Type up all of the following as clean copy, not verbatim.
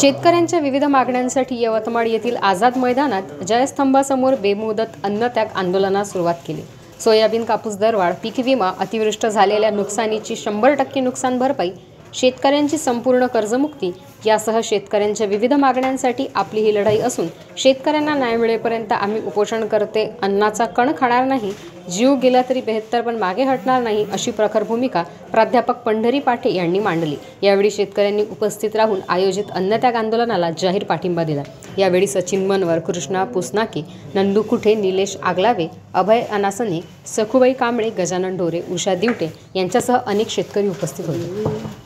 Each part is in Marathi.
शेतकऱ्यांच्या विविध मागण्यांसाठी यवतमाळ येथील आझाद मैदानात जयस्तंभासमोर बेमुदत अन्नत्याग आंदोलनास सुरुवात केली। सोयाबीन, कापूस दरवाढ, पीक विमा, अतिवृष्टी झालेल्या नुकसानीची 100% नुकसान भरपाई, शेतकऱ्यांची संपूर्ण कर्जमुक्ती यासह शेतकऱ्यांच्या विविध मागण्यांसाठी आपली ही लढाई असून शेतकऱ्यांना न्याय मिळेपर्यंत आम्ही उपोषण करते, अन्नाचा कण खाणार नाही, जीव गेला तरी बेहत्तर पण मागे हटणार नाही, अशी प्रखर भूमिका प्राध्यापक पंढरी पाटे यांनी मांडली। यावेळी शेतकऱ्यांनी उपस्थित राहून आयोजित अन्नत्याग आंदोलनाला जाहीर पाठिंबा दिला। यावेळी सचिन मनवर, कृष्णा पुसनाके, नंदू कुठे, निलेश आगलावे, अभय अनासने, सखुबाई कांबळे, गजानन ढोरे, उषा दिवटे यांच्यासह अनेक शेतकरी उपस्थित होते।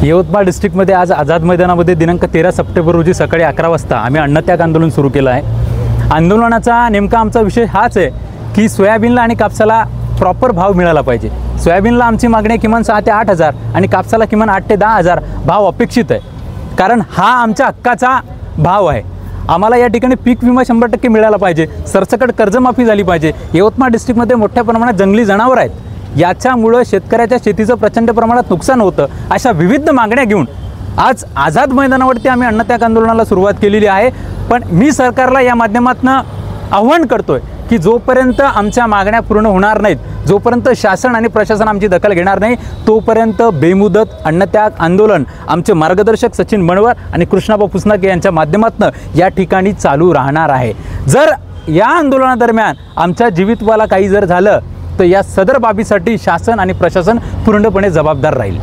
यवतमाळ डिस्ट्रिक्टमध्ये आज आझाद मैदानामध्ये दिनांक 13 सप्टेंबर रोजी सकाळी 11 वाजता आम्ही अन्नत्याग आंदोलन सुरू केलं आहे। आंदोलनाचा नेमका आमचा विषय हाच आहे की सोयाबीनला आणि कापसाला प्रॉपर भाव मिळाला पाहिजे। सोयाबीनला आमची मागणी किमान 6 ते 8 हजार आणि कापसाला किमान 8 ते 10 हजार भाव अपेक्षित आहे, कारण हा आमच्या हक्काचा भाव आहे। आम्हाला या ठिकाणी पीक विमा 100% मिळाला पाहिजे, सरसकट कर्जमाफी झाली पाहिजे। यवतमाळ डिस्ट्रिक्टमध्ये मोठ्या प्रमाणात जंगली जनावर आहेत, याच्यामुळे शेतकऱ्याच्या शेतीचं प्रचंड प्रमाणात नुकसान होतं। अशा विविध मागण्या घेऊन आज आझाद मैदानावरती आम्ही अन्नत्याग आंदोलनाला सुरुवात केलेली आहे। पण मी सरकारला या माध्यमातून आव्हान करतोय की जोपर्यंत आमच्या मागण्या पूर्ण होणार नाहीत, जोपर्यंत शासन आणि प्रशासन आमची दखल घेणार नाही, तोपर्यंत बेमुदत अन्नत्याग आंदोलन आमचे मार्गदर्शक सचिन मनवर आणि कृष्णाबा पुसनाके यांच्या माध्यमातून या ठिकाणी चालू राहणार आहे। जर या आंदोलनादरम्यान आमच्या जीवितवाला काही जर झालं तर या सदर बाबीसाठी शासन आणि प्रशासन पूर्णपणे जबाबदार राहील।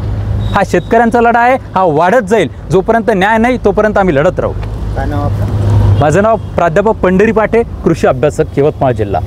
हा शेतकऱ्यांचा लढा आहे, हा वाढत जाईल। जोपर्यंत न्याय नाही तोपर्यंत आम्ही लढत राहू। काय नाव आपलं? माझं नाव प्राध्यापक पंढरी पाटे, कृषी अभ्यासक, यवतमाळ जिल्हा।